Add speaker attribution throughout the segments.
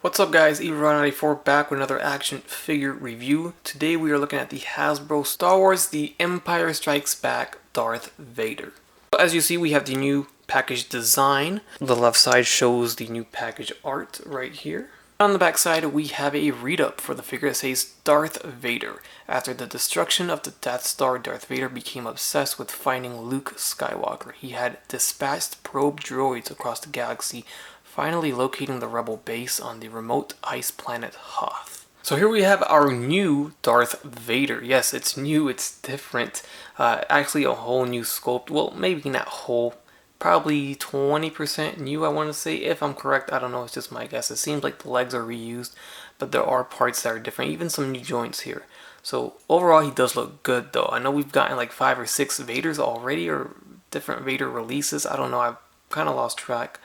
Speaker 1: What's up guys, Evo94 back with another action figure review. Today we are looking at the Hasbro Star Wars The Empire Strikes Back Darth Vader. As you see, we have the new package design. The left side shows the new package art right here. On the back side we have a read-up for the figure that says Darth Vader. After the destruction of the Death Star, Darth Vader became obsessed with finding Luke Skywalker. He had dispatched probe droids across the galaxy, finally locating the rebel base on the remote ice planet Hoth. So here we have our new Darth Vader. Yes, it's new, it's different. Actually a whole new sculpt. Well, maybe not whole. Probably 20% new, I want to say. If I'm correct, I don't know, it's just my guess. It seems like the legs are reused, but there are parts that are different, even some new joints here. So overall, he does look good though. I know we've gotten like 5 or 6 Vaders already, or different Vader releases. I don't know, I've kind of lost track.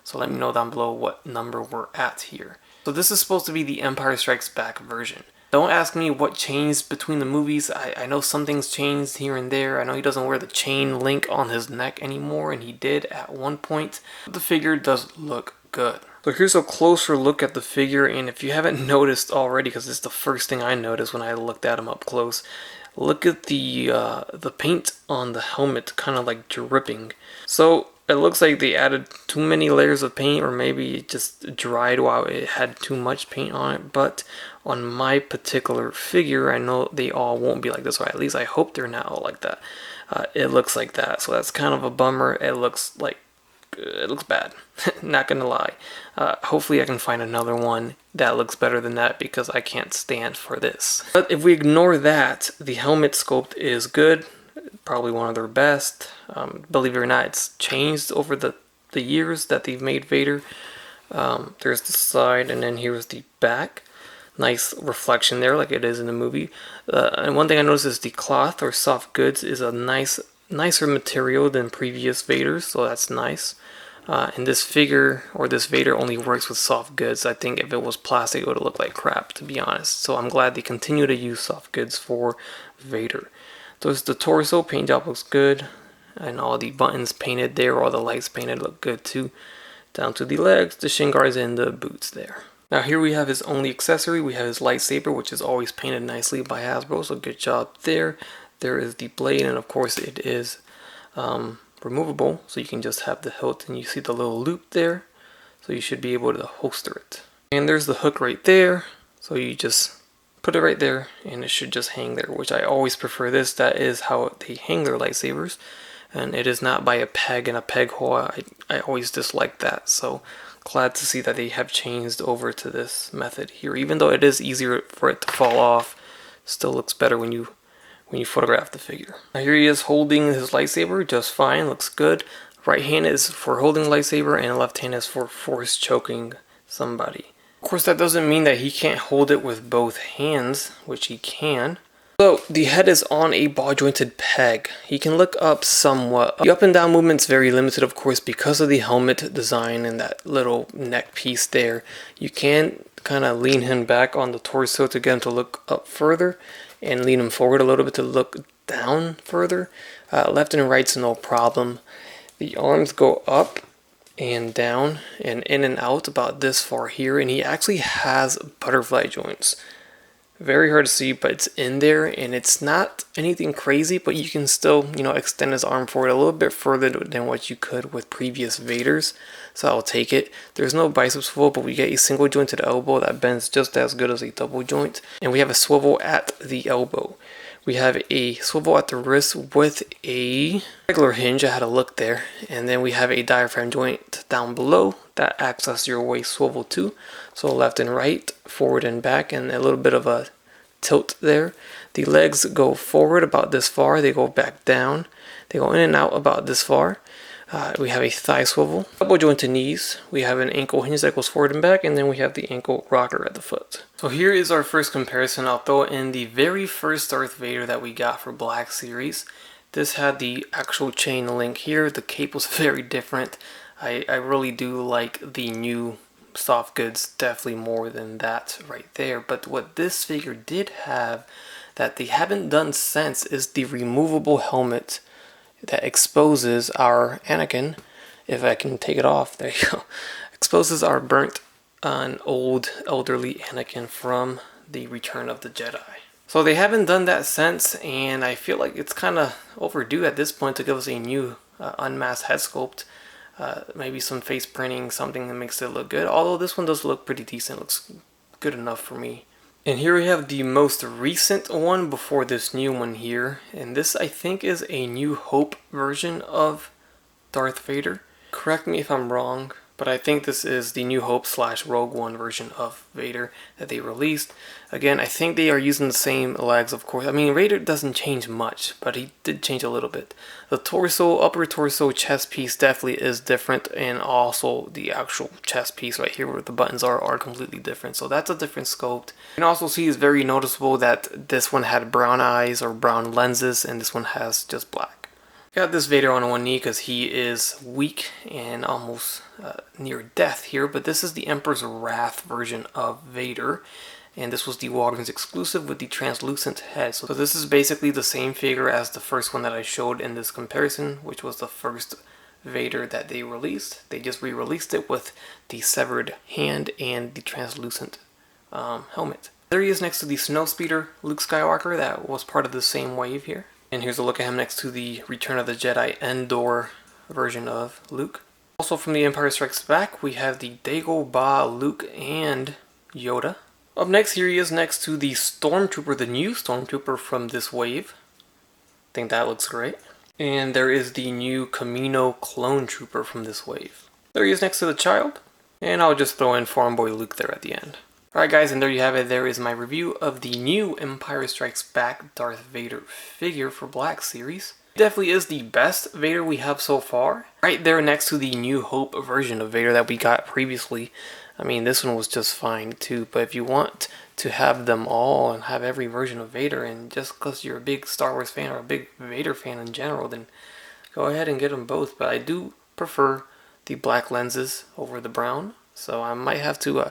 Speaker 1: So let me know down below what number we're at here. So this is supposed to be the Empire Strikes Back version. Don't ask me what changed between the movies. I know some things changed here and there. I know he doesn't wear the chain link on his neck anymore, and he did at one point. But the figure does look good. So here's a closer look at the figure, and if you haven't noticed already, because it's the first thing I noticed when I looked at him up close, look at the paint on the helmet kind of like dripping. So it looks like they added too many layers of paint, or maybe it just dried while it had too much paint on it. But on my particular figure, I know they all won't be like this, or at least I hope they're not all like that. It looks like that, so that's kind of a bummer. It looks bad. Not gonna lie. Hopefully I can find another one that looks better than that, because I can't stand for this. But if we ignore that, the helmet sculpt is good. Probably one of their best. Believe it or not, it's changed over the years that they've made Vader. There's the side, and then here's the back. Nice reflection there, like it is in the movie. And one thing I noticed is the cloth or soft goods is a nicer material than previous Vaders, so that's nice. And this figure, or this Vader, only works with soft goods. I think if it was plastic, it would look like crap, to be honest. So I'm glad they continue to use soft goods for Vader. There's the torso, paint job looks good, and all the buttons painted there, all the lights painted look good too. Down to the legs, the shin guards, and the boots there. Now here we have his only accessory. We have his lightsaber, which is always painted nicely by Hasbro, so good job there. There is the blade, and of course it is removable, so you can just have the hilt, and you see the little loop there, so you should be able to holster it. And there's the hook right there, so you just put it right there, and it should just hang there, which I always prefer this. That is how they hang their lightsabers, and it is not by a peg in a peg hole. I always dislike that, so glad to see that they have changed over to this method here. Even though it is easier for it to fall off, still looks better when you photograph the figure. Now here he is holding his lightsaber just fine, looks good. Right hand is for holding lightsaber, and left hand is for force choking somebody. Of course, that doesn't mean that he can't hold it with both hands, which he can. So the head is on a ball jointed peg. He can look up somewhat. The up and down movement's very limited, of course, because of the helmet design and that little neck piece there. You can kind of lean him back on the torso to get him to look up further, and lean him forward a little bit to look down further. Left and right's no problem. The arms go up and down and in and out about this far here, and he actually has butterfly joints. Very hard to see, but it's in there, and it's not anything crazy, but you can still, extend his arm forward a little bit further than what you could with previous Vaders, so I'll take it. There's no bicep swivel, but we get a single jointed elbow that bends just as good as a double joint, and we have a swivel at the elbow. We have a swivel at the wrist with a regular hinge. I had a look there. And then we have a diaphragm joint down below that acts as your waist swivel too. So left and right, forward and back, and a little bit of a tilt there. The legs go forward about this far. They go back down. They go in and out about this far. We have a thigh swivel, double jointed knees. We have an ankle hinge that goes forward and back, and then we have the ankle rocker at the foot. So here is our first comparison. I'll throw in the very first Darth Vader that we got for Black Series. This had the actual chain link here. The cape was very different. I really do like the new soft goods definitely more than that right there. But what this figure did have that they haven't done since is the removable helmet that exposes our Anakin. If I can take it off, there you go. Exposes our burnt an old elderly Anakin from the Return of the Jedi. So they haven't done that since, and I feel like it's kind of overdue at this point to give us a new unmasked head sculpt. Maybe some face printing, something that makes it look good. Although this one does look pretty decent, looks good enough for me. And here we have the most recent one before this new one here. And this, I think, is a New Hope version of Darth Vader. Correct me if I'm wrong, but I think this is the New Hope / Rogue One version of Vader that they released. Again, I think they are using the same legs, of course. I mean, Vader doesn't change much, but he did change a little bit. The torso, upper torso, chest piece definitely is different, and also the actual chest piece right here where the buttons are completely different. So that's a different sculpt. You can also see it's very noticeable that this one had brown eyes or brown lenses, and this one has just black. Got this Vader on one knee because he is weak and almost near death here, but this is the Emperor's Wrath version of Vader, and this was the Walgreens exclusive with the translucent head. So this is basically the same figure as the first one that I showed in this comparison, which was the first Vader that they released. They just re-released it with the severed hand and the translucent helmet. There he is next to the Snowspeeder Luke Skywalker that was part of the same wave here. And here's a look at him next to the Return of the Jedi Endor version of Luke. Also from The Empire Strikes Back, we have the Dagobah, Luke, and Yoda. Up next, here he is next to the Stormtrooper, the new Stormtrooper from this wave. I think that looks great. And there is the new Kamino Clone Trooper from this wave. There he is next to the child. And I'll just throw in Farm Boy Luke there at the end. Alright guys, and there you have it. There is my review of the new Empire Strikes Back Darth Vader figure for Black Series. It definitely is the best Vader we have so far. Right there next to the New Hope version of Vader that we got previously. I mean, this one was just fine too, but if you want to have them all and have every version of Vader, and just because you're a big Star Wars fan or a big Vader fan in general, then go ahead and get them both. But I do prefer the black lenses over the brown, so I might have to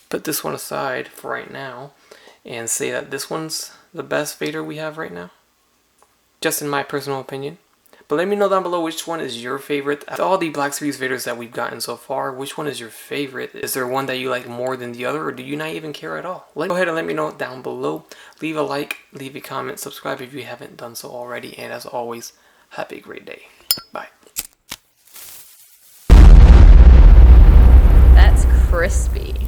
Speaker 1: put this one aside for right now and say that this one's the best Vader we have right now, just in my personal opinion. But let me know down below which one is your favorite. Of all the Black Series Vaders that we've gotten so far, which one is your favorite? Is there one that you like more than the other, or do you not even care at all? Go ahead and let me know down below. Leave a like, leave a comment, subscribe if you haven't done so already, and as always, have a great day. Bye.
Speaker 2: That's crispy.